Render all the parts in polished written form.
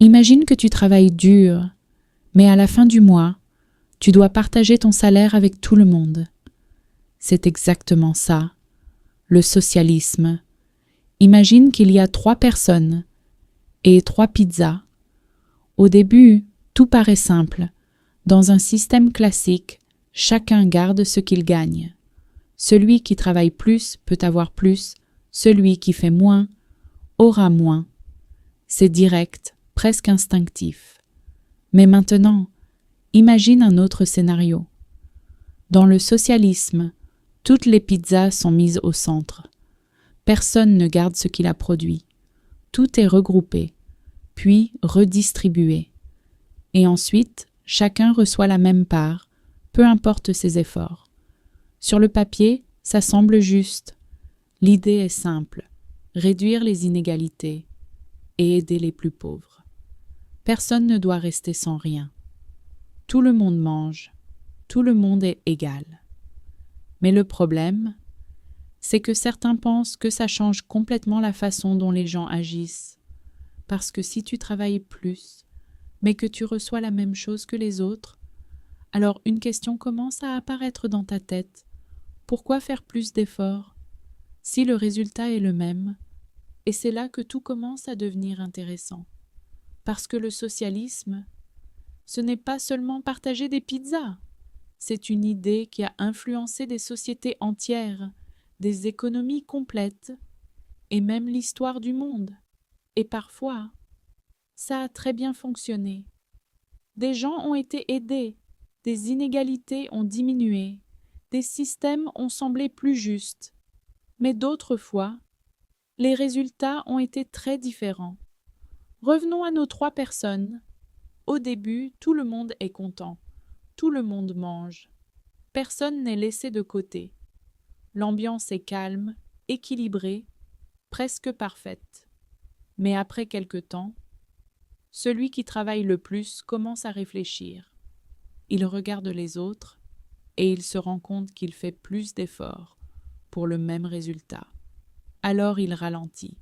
Imagine que tu travailles dur, mais à la fin du mois, tu dois partager ton salaire avec tout le monde. C'est exactement ça, le socialisme. Imagine qu'il y a 3 personnes et 3 pizzas. Au début, tout paraît simple. Dans un système classique, chacun garde ce qu'il gagne. Celui qui travaille plus peut avoir plus, celui qui fait moins aura moins. C'est direct, presque instinctif. Mais maintenant, imagine un autre scénario. Dans le socialisme, toutes les pizzas sont mises au centre. Personne ne garde ce qu'il a produit. Tout est regroupé, puis redistribué. Et ensuite, chacun reçoit la même part, peu importe ses efforts. Sur le papier, ça semble juste. L'idée est simple, réduire les inégalités et aider les plus pauvres. Personne ne doit rester sans rien. Tout le monde mange, tout le monde est égal. Mais le problème, c'est que certains pensent que ça change complètement la façon dont les gens agissent. Parce que si tu travailles plus, mais que tu reçois la même chose que les autres, alors une question commence à apparaître dans ta tête. Pourquoi faire plus d'efforts si le résultat est le même? Et c'est là que tout commence à devenir intéressant. Parce que le socialisme, ce n'est pas seulement partager des pizzas. C'est une idée qui a influencé des sociétés entières, des économies complètes, et même l'histoire du monde. Et parfois, ça a très bien fonctionné. Des gens ont été aidés, des inégalités ont diminué, des systèmes ont semblé plus justes. Mais d'autres fois, les résultats ont été très différents. Revenons à nos 3 personnes. Au début, tout le monde est content. Tout le monde mange. Personne n'est laissé de côté. L'ambiance est calme, équilibrée, presque parfaite. Mais après quelque temps, celui qui travaille le plus commence à réfléchir. Il regarde les autres et il se rend compte qu'il fait plus d'efforts pour le même résultat. Alors il ralentit.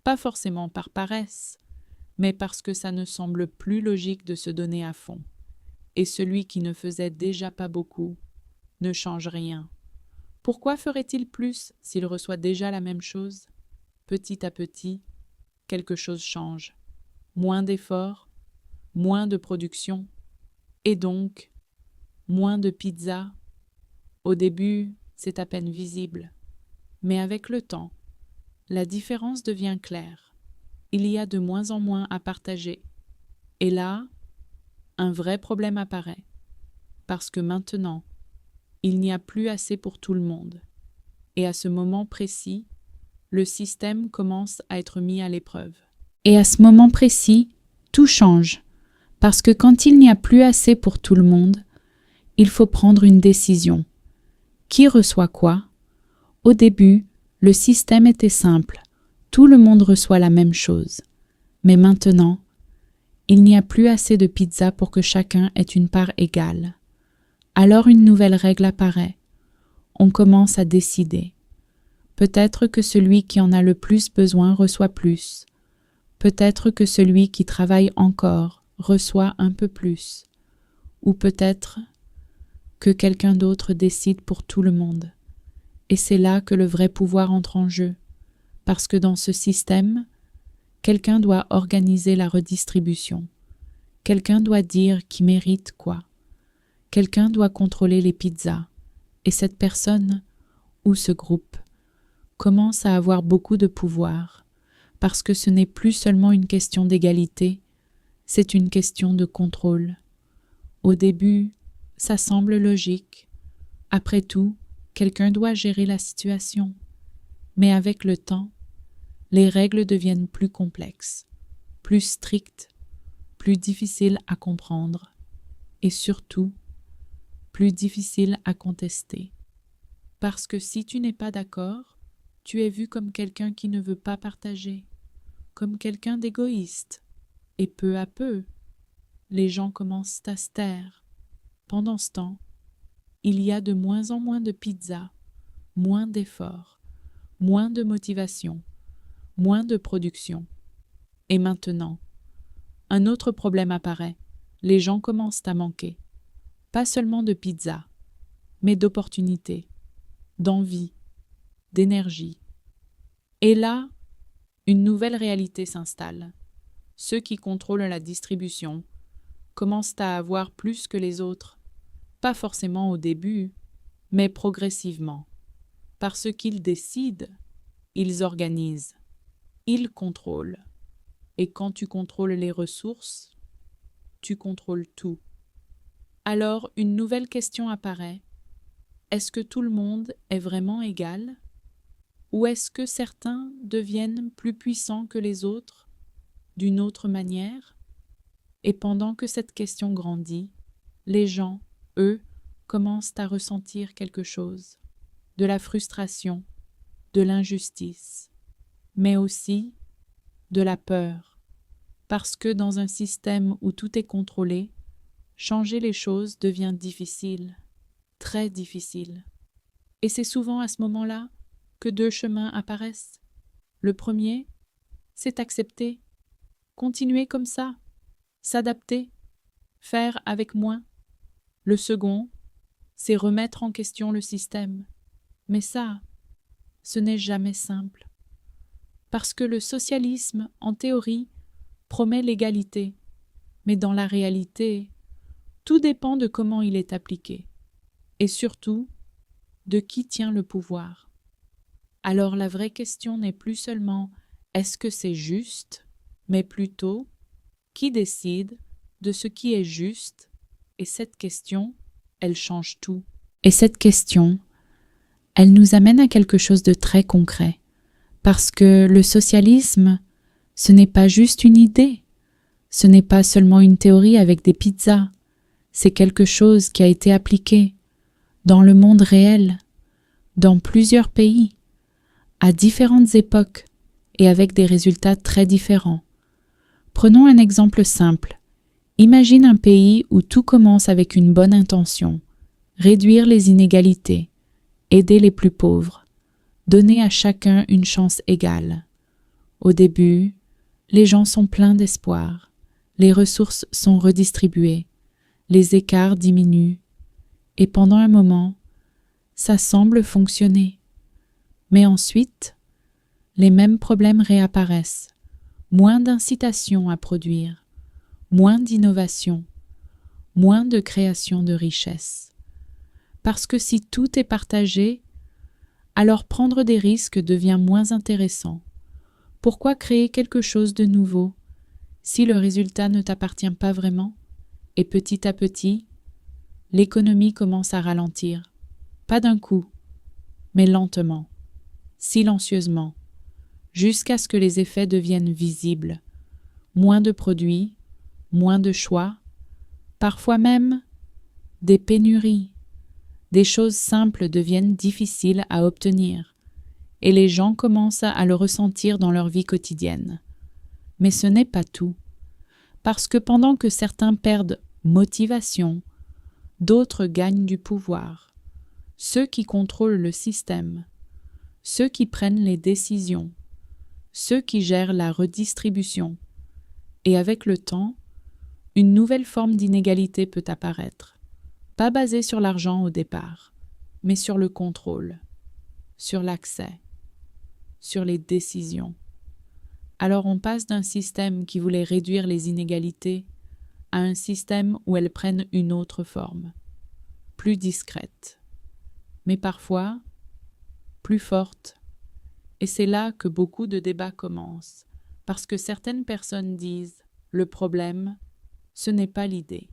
Pas forcément par paresse, mais parce que ça ne semble plus logique de se donner à fond. Et celui qui ne faisait déjà pas beaucoup ne change rien. Pourquoi ferait-il plus s'il reçoit déjà la même chose? Petit à petit, quelque chose change. Moins d'efforts, moins de production, et donc moins de pizza. Au début, c'est à peine visible. Mais avec le temps, la différence devient claire. Il y a de moins en moins à partager. Et là, un vrai problème apparaît. Parce que maintenant, il n'y a plus assez pour tout le monde. Et à ce moment précis, le système commence à être mis à l'épreuve. Et à ce moment précis, tout change. Parce que quand il n'y a plus assez pour tout le monde, il faut prendre une décision. Qui reçoit quoi? Au début, le système était simple. Tout le monde reçoit la même chose. Mais maintenant, il n'y a plus assez de pizza pour que chacun ait une part égale. Alors une nouvelle règle apparaît. On commence à décider. Peut-être que celui qui en a le plus besoin reçoit plus. Peut-être que celui qui travaille encore reçoit un peu plus. Ou peut-être que quelqu'un d'autre décide pour tout le monde. Et c'est là que le vrai pouvoir entre en jeu. Parce que dans ce système, quelqu'un doit organiser la redistribution. Quelqu'un doit dire qui mérite quoi. Quelqu'un doit contrôler les pizzas. Et cette personne, ou ce groupe, commence à avoir beaucoup de pouvoir, parce que ce n'est plus seulement une question d'égalité, c'est une question de contrôle. Au début, ça semble logique. Après tout, quelqu'un doit gérer la situation. Mais avec le temps, les règles deviennent plus complexes, plus strictes, plus difficiles à comprendre et surtout, plus difficiles à contester. Parce que si tu n'es pas d'accord, tu es vu comme quelqu'un qui ne veut pas partager, comme quelqu'un d'égoïste. Et peu à peu, les gens commencent à se taire. Pendant ce temps, il y a de moins en moins de pizzas, moins d'efforts, moins de motivation, moins de production. Et maintenant, un autre problème apparaît. Les gens commencent à manquer, pas seulement de pizza, mais d'opportunités, d'envie, d'énergie. Et là, une nouvelle réalité s'installe. Ceux qui contrôlent la distribution commencent à avoir plus que les autres, pas forcément au début, mais progressivement. Parce qu'ils décident, ils organisent, ils contrôlent. Et quand tu contrôles les ressources, tu contrôles tout. Alors une nouvelle question apparaît. Est-ce que tout le monde est vraiment égal? Ou est-ce que certains deviennent plus puissants que les autres, d'une autre manière? Et pendant que cette question grandit, les gens, eux, commencent à ressentir quelque chose, de la frustration, de l'injustice, mais aussi de la peur, parce que dans un système où tout est contrôlé, changer les choses devient difficile, très difficile. Et c'est souvent à ce moment-là que deux chemins apparaissent. Le premier, c'est accepter, continuer comme ça, s'adapter, faire avec moins. Le second, c'est remettre en question le système. Mais ça, ce n'est jamais simple. Parce que le socialisme, en théorie, promet l'égalité. Mais dans la réalité, tout dépend de comment il est appliqué. Et surtout, de qui tient le pouvoir. Alors la vraie question n'est plus seulement est-ce que c'est juste, mais plutôt qui décide de ce qui est juste, et cette question, elle change tout. Et cette question, elle nous amène à quelque chose de très concret, parce que le socialisme, ce n'est pas juste une idée, ce n'est pas seulement une théorie avec des pizzas, c'est quelque chose qui a été appliqué dans le monde réel, dans plusieurs pays, à différentes époques et avec des résultats très différents. Prenons un exemple simple. Imagine un pays où tout commence avec une bonne intention, réduire les inégalités, aider les plus pauvres, donner à chacun une chance égale. Au début, les gens sont pleins d'espoir, les ressources sont redistribuées, les écarts diminuent, et pendant un moment, ça semble fonctionner. Mais ensuite, les mêmes problèmes réapparaissent. Moins d'incitation à produire, moins d'innovation, moins de création de richesse. Parce que si tout est partagé, alors prendre des risques devient moins intéressant. Pourquoi créer quelque chose de nouveau si le résultat ne t'appartient pas vraiment? Et petit à petit, l'économie commence à ralentir. Pas d'un coup, mais lentement, silencieusement, jusqu'à ce que les effets deviennent visibles. Moins de produits, moins de choix, parfois même des pénuries. Des choses simples deviennent difficiles à obtenir, et les gens commencent à le ressentir dans leur vie quotidienne. Mais ce n'est pas tout, parce que pendant que certains perdent motivation, d'autres gagnent du pouvoir. Ceux qui contrôlent le système, ceux qui prennent les décisions, ceux qui gèrent la redistribution. Et avec le temps, une nouvelle forme d'inégalité peut apparaître, pas basée sur l'argent au départ, mais sur le contrôle, sur l'accès, sur les décisions. Alors on passe d'un système qui voulait réduire les inégalités à un système où elles prennent une autre forme, plus discrète, mais parfois plus forte. Et c'est là que beaucoup de débats commencent, parce que certaines personnes disent « le problème, ce n'est pas l'idée,